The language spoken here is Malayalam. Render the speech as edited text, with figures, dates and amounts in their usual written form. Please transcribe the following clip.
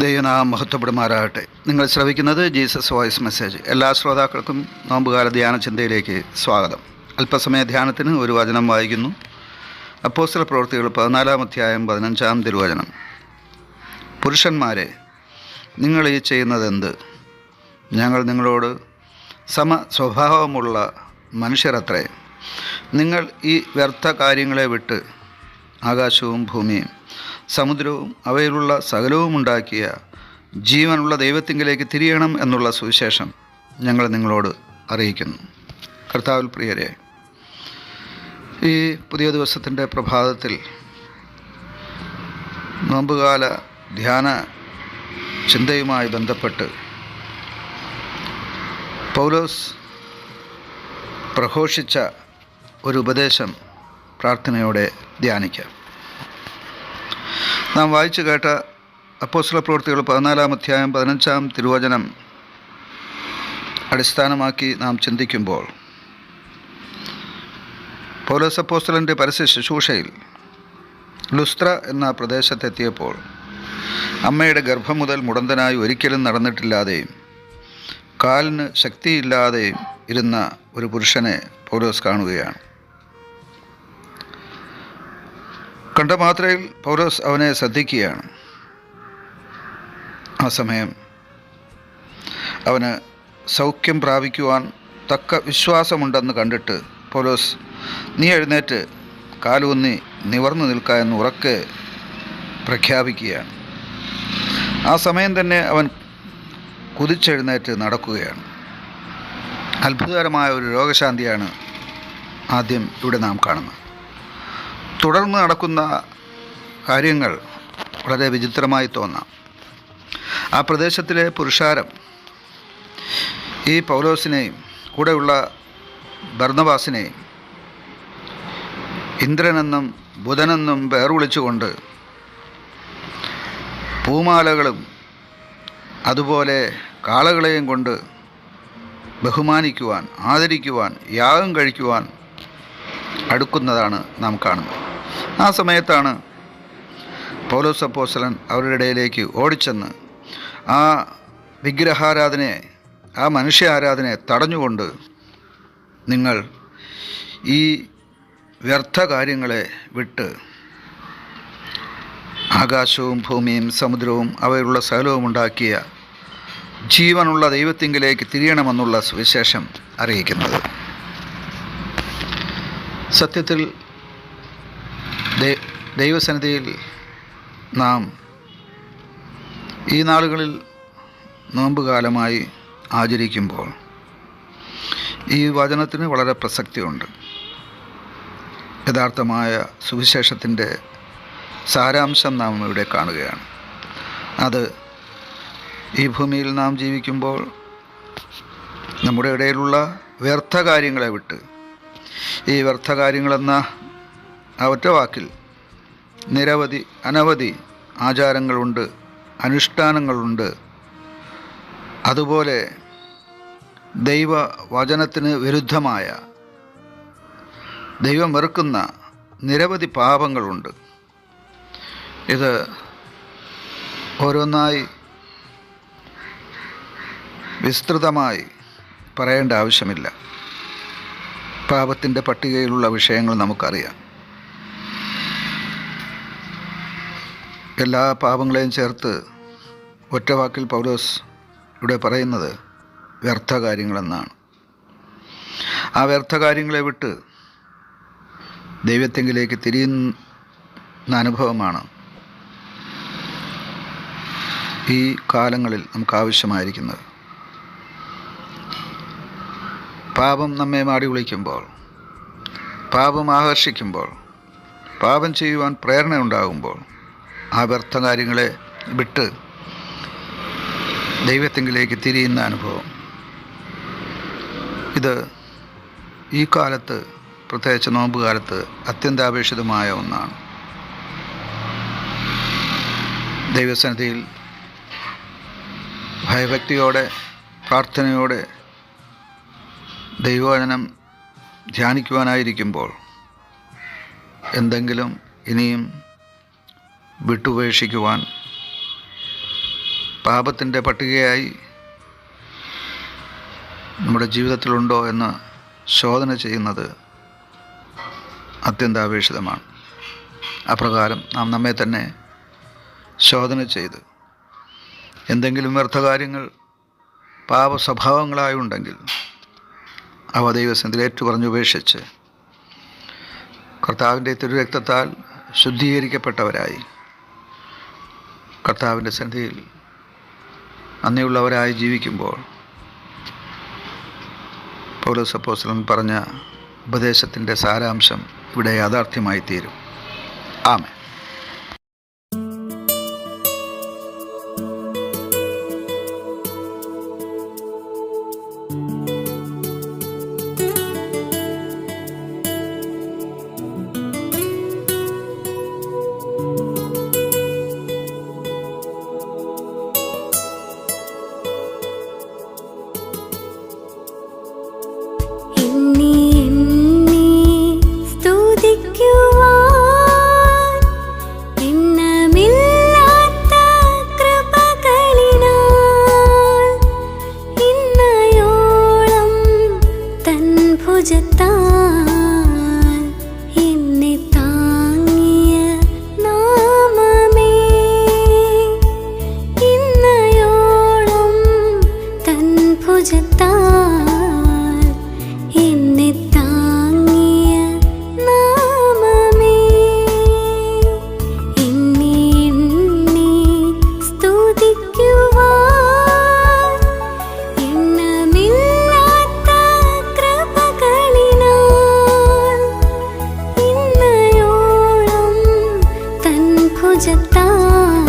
ദൈവനാമം മഹത്വപ്പെടുമാറാകട്ടെ. നിങ്ങൾ ശ്രവിക്കുന്നത് ജീസസ് വോയിസ് മെസ്സേജ്. എല്ലാ ശ്രോതാക്കൾക്കും നോമ്പുകാല ധ്യാന ചിന്തയിലേക്ക് സ്വാഗതം. അല്പസമയ ധ്യാനത്തിന് ഒരു വചനം വായിക്കുന്നു. അപ്പോസ്തല പ്രവൃത്തികൾ 14-ാം അധ്യായം 15-ാം തിരുവചനം. പുരുഷന്മാരെ, നിങ്ങൾ ഈ ചെയ്യുന്നതെന്ത്? ഞങ്ങൾ നിങ്ങളോട് സമ സ്വഭാവമുള്ള മനുഷ്യരത്രേ. നിങ്ങൾ ഈ വ്യർത്ഥ കാര്യങ്ങളെ വിട്ട് ആകാശവും ഭൂമിയും സമുദ്രവും അവയിലുള്ള സകലവും ഉണ്ടാക്കിയ ജീവനുള്ള ദൈവത്തിങ്കിലേക്ക് തിരിയണം എന്നുള്ള സുവിശേഷം ഞങ്ങൾ നിങ്ങളോട് അറിയിക്കുന്നു. കർത്താവിൽ പ്രിയരെ, ഈ പുതിയ ദിവസത്തിൻ്റെ പ്രഭാതത്തിൽ നോമ്പുകാല ധ്യാന ചിന്തയുമായി ബന്ധപ്പെട്ട് പൗലോസ് പ്രഘോഷിച്ച ഒരു ഉപദേശം പ്രാർത്ഥനയോടെ ധ്യാനിക്കാം. നാം വായിച്ചു കേട്ട അപ്പോസ്തല പ്രവൃത്തികൾ 14-ാം അധ്യായം 15-ാം തിരുവചനം അടിസ്ഥാനമാക്കി നാം ചിന്തിക്കുമ്പോൾ, പൗലോസ് അപ്പോസ്തലൻ്റെ പരസ്യ ശുശ്രൂഷയിൽ ലുസ്ത്ര എന്ന പ്രദേശത്തെത്തിയപ്പോൾ അമ്മയുടെ ഗർഭം മുതൽ മുടന്തനായി ഒരിക്കലും നടന്നിട്ടില്ലാതെയും കാലിന് ശക്തിയില്ലാതെയും ഇരുന്ന ഒരു പുരുഷനെ പൗലോസ് കാണുകയാണ്. കണ്ട മാത്രയിൽ പൗലോസ് അവനെ ശ്രദ്ധിക്കുകയാണ്. ആ സമയം അവന് സൗഖ്യം പ്രാപിക്കുവാൻ തക്ക വിശ്വാസമുണ്ടെന്ന് കണ്ടിട്ട് പൗലോസ്, നീ എഴുന്നേറ്റ് കാലൂന്നി നിവർന്നു നിൽക്കുക എന്ന് ഉറക്കെ പ്രഖ്യാപിക്കുകയാണ്. ആ സമയം തന്നെ അവൻ കുതിച്ചെഴുന്നേറ്റ് നടക്കുകയാണ്. അത്ഭുതകരമായ ഒരു രോഗശാന്തിയാണ് ആദ്യം ഇവിടെ നാം കാണുന്നത്. തുടർന്ന് നടക്കുന്ന കാര്യങ്ങൾ വളരെ വിചിത്രമായി തോന്നാം. ആ പ്രദേശത്തിലെ പുരുഷാരം ഈ പൗലോസിനെയും കൂടെയുള്ള ബർന്നബാസിനെയും ഇന്ദ്രനെന്നും ബുധനെന്നും പേർ വിളിച്ചുകൊണ്ട് പൂമാലകളും അതുപോലെ കാളകളെയും കൊണ്ട് ബഹുമാനിക്കുവാൻ, ആദരിക്കുവാൻ, യാഗം കഴിക്കുവാൻ അടുക്കുന്നതാണ് നാം കാണുന്നത്. ആ സമയത്താണ് പൗലോസ് അപ്പോസ്തലൻ അവരുടെ ഇടയിലേക്ക് ഓടിച്ചെന്ന് ആ വിഗ്രഹാരാധനയെ, ആ മനുഷ്യ ആരാധനയെ തടഞ്ഞുകൊണ്ട്, നിങ്ങൾ ഈ വ്യർത്ഥ കാര്യങ്ങളെ വിട്ട് ആകാശവും ഭൂമിയും സമുദ്രവും അവയിലുള്ള സകലവും ഉണ്ടാക്കിയ ജീവനുള്ള ദൈവത്തിങ്കിലേക്ക് തിരിയണമെന്നുള്ള സുവിശേഷം അറിയിക്കുന്നത്. സത്യത്തിൽ ദൈവസന്നിധിയിൽ നാം ഈ നാളുകളിൽ നോമ്പുകാലമായി ആചരിക്കുമ്പോൾ ഈ വചനത്തിന് വളരെ പ്രസക്തിയുണ്ട്. യഥാർത്ഥമായ സുവിശേഷത്തിൻ്റെ സാരാംശം നാം ഇവിടെ കാണുകയാണ്. അത് ഈ ഭൂമിയിൽ നാം ജീവിക്കുമ്പോൾ നമ്മുടെ ഇടയിലുള്ള വ്യർത്ഥ കാര്യങ്ങളെ വിട്ട്, ഈ വ്യർത്ഥ കാര്യങ്ങളെന്ന ആ ഒറ്റ വാക്കിൽ അനവധി ആചാരങ്ങളുണ്ട്, അനുഷ്ഠാനങ്ങളുണ്ട്. അതുപോലെ ദൈവവചനത്തിന് വിരുദ്ധമായ, ദൈവം വെറുക്കുന്ന നിരവധി പാപങ്ങളുണ്ട്. ഇത് ഓരോന്നായി വിസ്തൃതമായി പറയേണ്ട ആവശ്യമില്ല. പാപത്തിൻ്റെ പട്ടികയിലുള്ള വിഷയങ്ങൾ നമുക്കറിയാം. എല്ലാ പാപങ്ങളെയും ചേർത്ത് ഒറ്റ വാക്കിൽ പൗലോസ് ഇവിടെ പറയുന്നത് വ്യർത്ഥ കാര്യങ്ങളെന്നാണ്. ആ വ്യർത്ഥ കാര്യങ്ങളെ വിട്ട് ദൈവത്തെങ്കിലേക്ക് തിരിയുന്ന അനുഭവമാണ് ഈ കാലങ്ങളിൽ നമുക്ക് ആവശ്യമായിരിക്കുന്നത്. പാപം നമ്മെ മാടി വിളിക്കുമ്പോൾ, പാപം ആകർഷിക്കുമ്പോൾ, പാപം ചെയ്യുവാൻ പ്രേരണ ഉണ്ടാകുമ്പോൾ ആ വ്യർത്ഥ കാര്യങ്ങളെ വിട്ട് ദൈവത്തെങ്കിലേക്ക് തിരിയുന്ന അനുഭവം, ഇത് ഈ കാലത്ത്, പ്രത്യേകിച്ച് നോമ്പ് കാലത്ത് അത്യന്താപേക്ഷിതമായ ഒന്നാണ്. ദൈവസന്നിധിയിൽ ഭയഭക്തിയോടെ, പ്രാർത്ഥനയോടെ ദൈവവചനം ധ്യാനിക്കുവാനായിരിക്കുമ്പോൾ എന്തെങ്കിലും ഇനിയും വിട്ടുപേക്ഷിക്കുവാൻ പാപത്തിൻ്റെ പട്ടികയായി നമ്മുടെ ജീവിതത്തിലുണ്ടോ എന്ന് ശോധന ചെയ്യുന്നത് അത്യന്താപേക്ഷിതമാണ്. അപ്രകാരം നാം നമ്മെ തന്നെ ശോധന ചെയ്ത് എന്തെങ്കിലും വ്യർത്ഥകാര്യങ്ങൾ പാപ സ്വഭാവങ്ങളായുണ്ടെങ്കിൽ അവ ദൈവസന്നിധിയിൽ ഏറ്റുപറഞ്ഞുപേക്ഷിച്ച് കർത്താവിൻ്റെ തിരുരക്തത്താൽ ശുദ്ധീകരിക്കപ്പെട്ടവരായി കർത്താവിൻ്റെ സന്നിധിയിൽ നന്ദിയുള്ളവരായി ജീവിക്കുമ്പോൾ പൗലോസ് അപ്പോസ്തലൻ പറഞ്ഞ ഉപദേശത്തിൻ്റെ സാരാംശം ഇവിടെ യാഥാർത്ഥ്യമായി തീരും. ആമേൻ. എന്നെ താങ്ങിയ നാമമേ, ഇന്നയോളം തൻ ഭുജത്താൽ എന്നെ താങ്ങിയ നാമമേ, എന്നെ എണ്ണി സ്തുതിക്കുവാൻ എണ്ണമില്ലാത്ത കൃപകളിനാൽ ഇന്നയോളം തൻ ഭുജത്താൽ